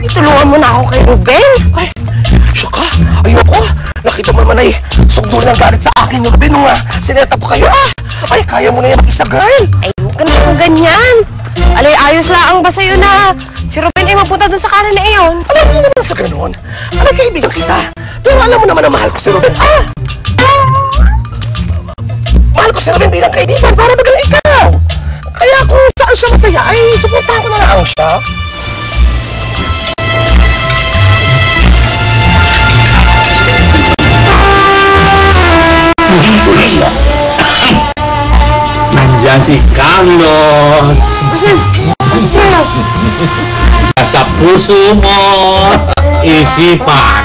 Itulungan mo na ako kay Ruben. Ay, syaka. Ayoko. Nakita mo naman ay sugdo ng galit sa akin yung Ruben nung sineta ko kayo. Ay, kaya mo na yan mag-isa, girl. Ay, huwag ka naman ganyan. Alay, ayos lang ba sa'yo na si Ruben ay mapunta dun sa kanan na iyon? Alam mo naman sa ganun. Alam, kaibigan kita. Pero alam mo naman na mahal ko si Ruben. Mahal ko si Ruben bilang kaibigan para magaling ikaw. Kaya kung saan siya masaya, ay suportahan ko na lang siya. Nandyan si Carlos. Serious? Sa puso mo, isipan.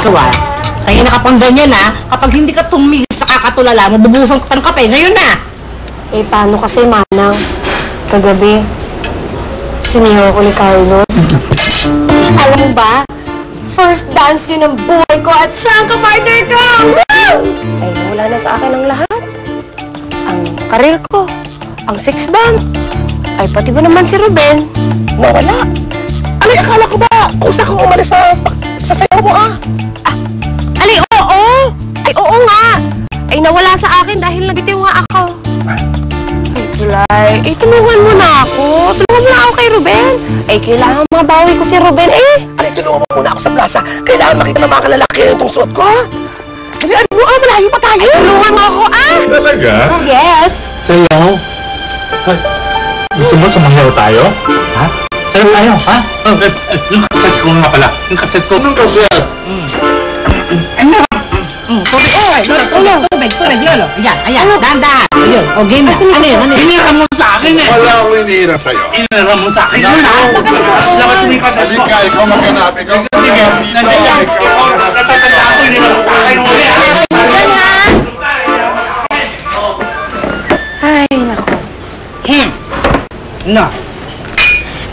Ikaw kaya nakapang ganyan kapag hindi ka tumigil sa kakatulala, mabubusan ka ng kape. Ngayon na! Eh, paano kasi, Manang? Kagabi, sinihaw ko ni Carlos. Alam mo ba? First dance yun ng buhay ko at siya ang kapartner ko! Woo! Ay, wala na sa akin ang lahat. Ang karir ko, ang sex bomb, ay pati ba naman si Ruben? Nawala. Alay, akala ko ba kung saan kang umalis sa sayaw mo Alay, oo! Ay, oo nga! Ay, nawala sa akin dahil nagitiw nga ako. Ay, Tulay, tulungan mo na ako. Tulungan mo na ako kay Ruben. Ay, kailangan mabawi ko si Ruben Alay, tulungan mo muna ako sa plaza. Kailangan makita ng mga kalalaki itong suot ko. Kailangan mo, malayo pa tayo. Ay, tulungan mo ako, Talaga? Yes! Sayaw? Ay, gusto mo sumayaw tayo? Ha? Sayaw tayo, ha? Yung kaset ko nga pala. Yung kaset ko. Anong kaset? Ano? Tubig, Lolo. Ayan, dahan-dahan. Ayun, o game na. Ano yun? Hinira mo sa akin Wala akong hinihirap sa'yo. Hinira mo sa akin. Labas hindi ka na. Halika, ikaw maghanap. Ikaw maghanap. Ikaw, natatanda ko, hinira mo sa akin. Ay, nako. No.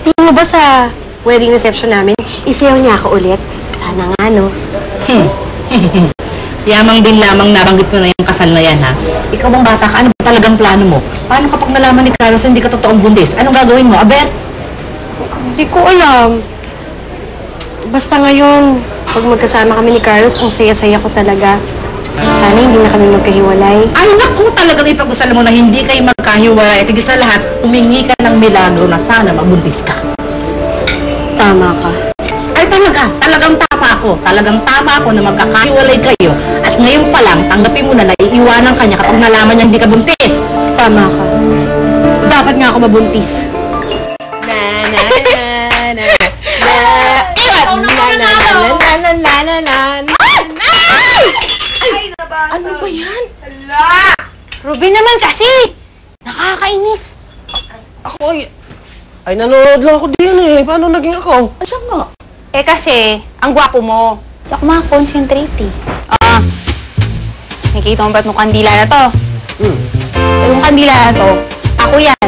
Tingin mo ba sa wedding reception namin, isayaw niya ako ulit? Sana nga, no? Yamang din lamang nabanggit mo na yung kasal na yan, ha? Ikaw bang bata ka? Ano ba talagang plano mo? Paano kapag nalaman ni Carlos hindi ka totoong buntis? Anong gagawin mo, Aber? Hindi ko alam. Basta ngayon, pag magkasama kami ni Carlos, ang saya-saya ko talaga. Sana hindi na kami magkahiwalay. Ay, naku, talagang ipag-usal mo na hindi kayo magkahiwalay. Tigil sa lahat, humingi ka ng milagro na sana mabuntis ka. Tama ka. Ay, talagang tama ako. Talagang tama ako na magkakahiwalay kayo. At ngayon pa lang, tanggapin mo na iiwanan ka niya kapag nalaman niya hindi ka buntis. Tama ka. Dapat nga ako mabuntis. Ano ba yan? Ruben naman kasi! Nakakainis. Ako ay nanonood lang ako din Paano naging ako? Asya nga. Eh kasi, ang gwapo mo. Hindi ako makakonsentrate nakikita mo ba't yung kandila na to? Yung kandila na to, ako yan.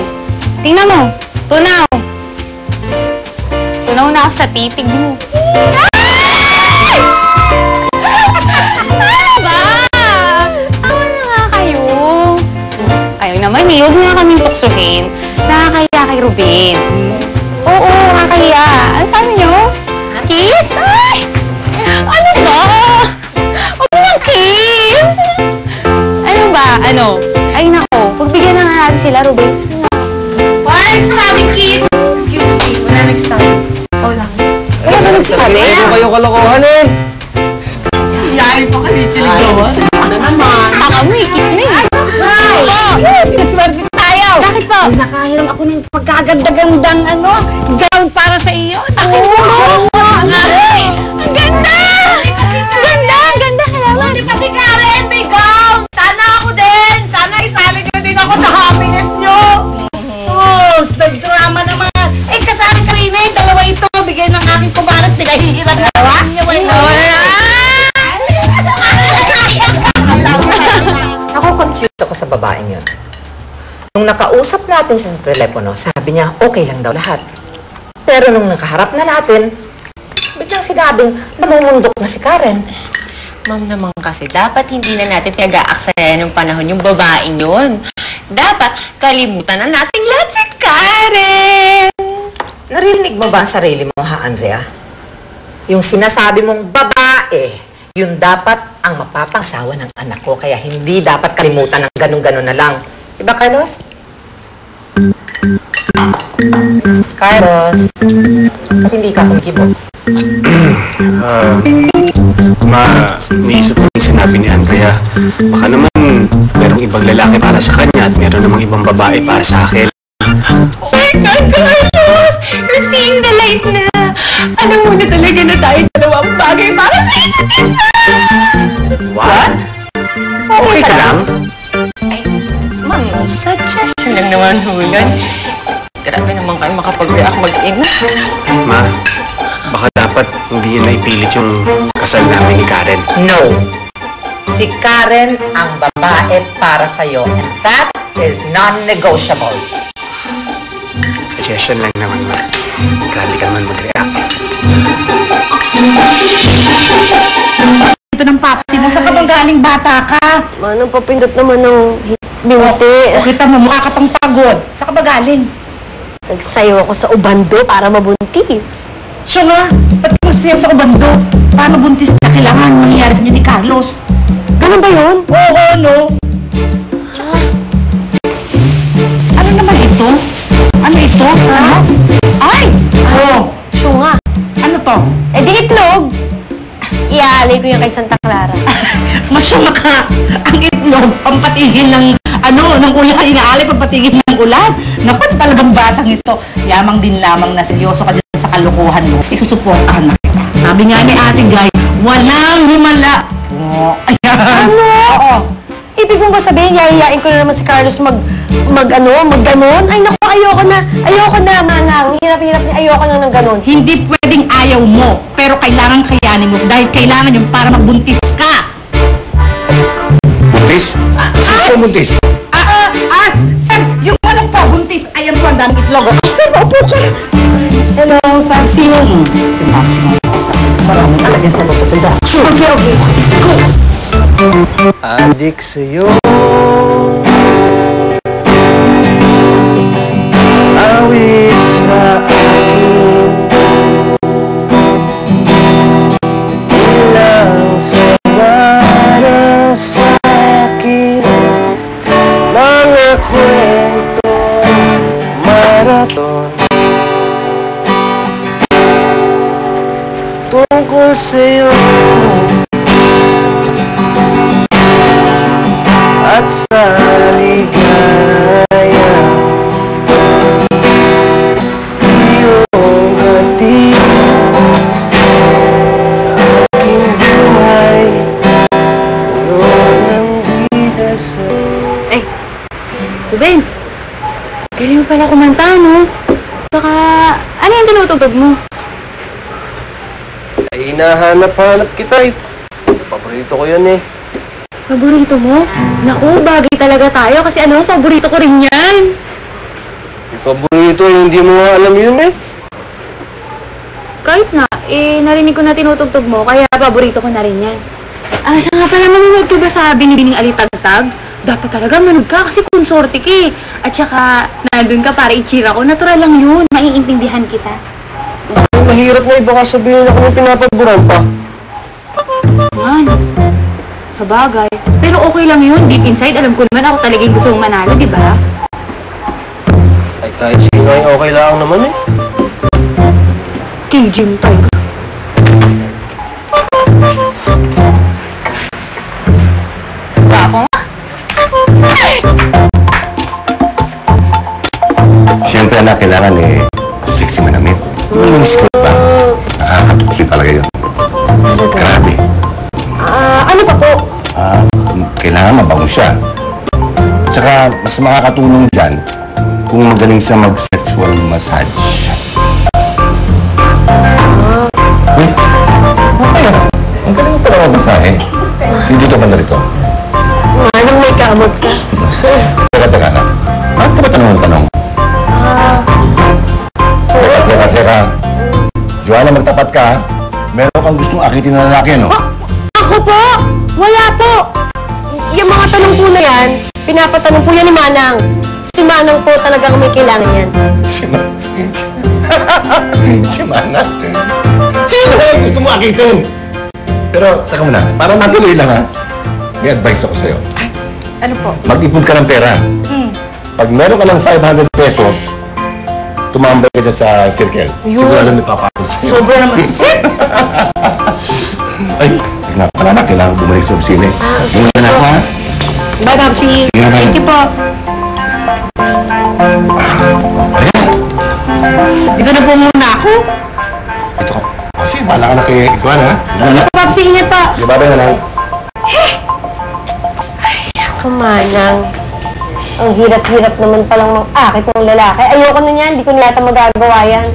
Tingnan mo, tunaw. Tunaw na ako sa titig mo. Ano ba? Awa na nga kayo. Ayaw naman huwag mo nga kaming tuksuhin. Nakakaya kay Ruben. Oo, nakakaya. Ano sabi niyo? Kiss? Ay! Ano ba? Huwag mo ng kiss! Ano ba? Ano? Ay nako, pagbigyan na nga natin sila, Ruben. Wala nagsasabing kiss! Excuse me, wala nagsasabi. Wala. Wala ba nagsasabi? Ano kayo kalokohan Yari pa kalikilig gawa. Ano naman? Baka mo kiss na Hi! Yes! Kiswerte tayo! Bakit po? Nakahiram ako ng pagkaganda-gandang gown para sa iyo. Akin mo! Ang ganda! Ang ganda! Salamat! Hindi pa si Karen, may gown! Sana ako din! Sana isali niyo din ako sa happiness niyo! Sus! Nag-drama naman! Eh, kasaling Karina yung dalawa ito. Bigay ng aking kumarat, pinahihiram na naman niya. Ako confused ako sa babaeng yun. Nung nakausap natin siya sa telepono, sabi niya, okay lang daw lahat. Pero nung nakaharap na natin, biglang sinabing, namumundok na si Karen. Ma'am naman kasi, dapat hindi na natin tiyaga-aksaya ng panahon yung babaeng yun. Dapat kalimutan na natin lahat si Karen! Narinig mo ba ang sarili mo, ha, Andrea? Yung sinasabi mong babae, yun dapat ang mapapangasawa ng anak ko. Kaya hindi dapat kalimutan ng ganun-ganun na lang. Diba, Carlos? Carlos, ba't hindi ka kumikibot? Naisip ko yung sinabi ni Ann, kaya baka naman merong ibang lalaki para sa kanya at meron namang ibang babae para sa akin. Oh my God, Carlos! You're seeing the light na! Alam mo na talaga na tayo dalawang bagay para sa isa't isa! What? Okay ka lang? Ay, ma'am, suggestion lang naman hulan. Grabe naman kayo makapag-react mag-ina. Ma, baka dapat hindi yun naipilit yung kasal namin ni Karen. No. Si Karen ang babae para sa'yo. And that is non-negotiable. Suggestion lang naman, ma. Grabe ka naman mag-react. Ito ng papsi mo. Saan ka bang galing bata ka? Manong papindot naman ng binti. O kita mo, mukha ka pang pagod. Saan ka ba galing? Nagsayaw ako sa ubando para mabuntis. Siya nga, ba't ka magsayaw sa ubando? Paano buntis ka? Kailangan mangyayari sa inyo ni Carlos. Ganun ba yun? Oo, no? Tsaka, ano naman ito? Ano ito? Ha? Ay! Oh! Siya nga. Ano to? Eh di itlog. Iaalay ko yan kay Santa Clara. Masyama ka! Ang itlog, pampatigil ng ng ulan. Inaalay pampatigil ng ulan. Naku, ito talagang batang ito. Yamang din lamang na seryoso ka dyan sa kalukuhan mo. Isusuportahan na kita. Sabi nga ni Ate Guy, walang himala. Oh, ayan. Ano? Oo. Ibig mo ba sabihin, yayayain ko na naman si Carlos mag-ganon? Ay naku, ayoko na, manang. Hirap-hirap niya, ayoko na ng ganon. Hindi pwedeng ayaw mo, pero kailangan kayanin mo dahil kailangan yung para magbuntis ka. Buntis? Sino buntis? Sir, yung anong pa, buntis. Ayan po, ang daming itlog. Ay, sir, maupo ka. Hello, Papsi. Marami talaga sa lusot. Okay. Go. Adik sa'yo, awit sa akin, ilang sa para sa akin, mga kwento, maraton, tungkol sa'yo. At sa ligaya, iyong hatid sa aking buhay, puno ng bida sa... Ay, Ruben, galing mo pala kumanta, no? Baka, ano yung tinutugtog mo? Ay, hinahanap-hanap kita eh. Paborito ko yan eh. Paborito mo? Naku, bagay talaga tayo kasi paborito ko rin yan. Yung paborito, hindi mo nga alam yun eh. Kahit na, narinig ko na tinutugtog mo, kaya paborito ko na rin yan. Siya nga pala, manunood ka ba sa Binibining Alitagtag? Dapat talaga manood ka kasi konsorte ka eh. At saka, nandun ka para i-cheer ako. Natural lang yun, maiintindihan kita. Mahirap na baka sabihin ako ng pinapaguran pa. Man, sabagay. Pero okay lang yun, deep inside, alam ko naman ako talagang gusto mong manalo, di ba? Ay, kahit sino ay okay lang naman eh. King Jim tayo. Ako nga. Siyempre na kailangan sexy manamit. Minis ko pa. Nakakatukso talaga yun. Grabe. Ano pa po? Kailangan mabango siya. Tsaka mas makakatulong dyan kung magaling siya mag-sexual massage. Ang galing pala mag-massage. Hindi ka ba narito? Anong may kamot ka? Teka na. Bakit ka ba tanong-tanong? Teka. Joanna, magtapat ka. Meron kang gustong akitin na lalaki, no? Ako po? Wala po. Yung mga tanong po na yan, pinapatanong po yan ni Manang. Si Manang po talagang may kailangan yan. Si Si Manang. Sino ba yung gusto mo akitin? Pero, taka muna, para matuloy lang ha. May advice ako sa'yo. Ano po? Mag-ipon ka ng pera. Pag meron ka ng 500 pesos, tumambay ka dyan sa circle. Sigurado may papatol sa'yo. Sobra naman. Ay, tignan pala na, kailangan bumalik sa opisina. Muna na ako, ha? Bye, Babsi. Sige, bye. Thank you po. Dito na po muna ako. Ito ka. Kasi, bahala ka na kay Ikuan, ha? Babsi, ingat pa. Di ba ba na lang? Kumanang. Ang hirap-hirap naman palang mag-akit ng lalaki. Ayoko na yan, hindi ko na yata magagawa yan.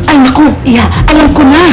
Ay, naku, iya, alam ko na.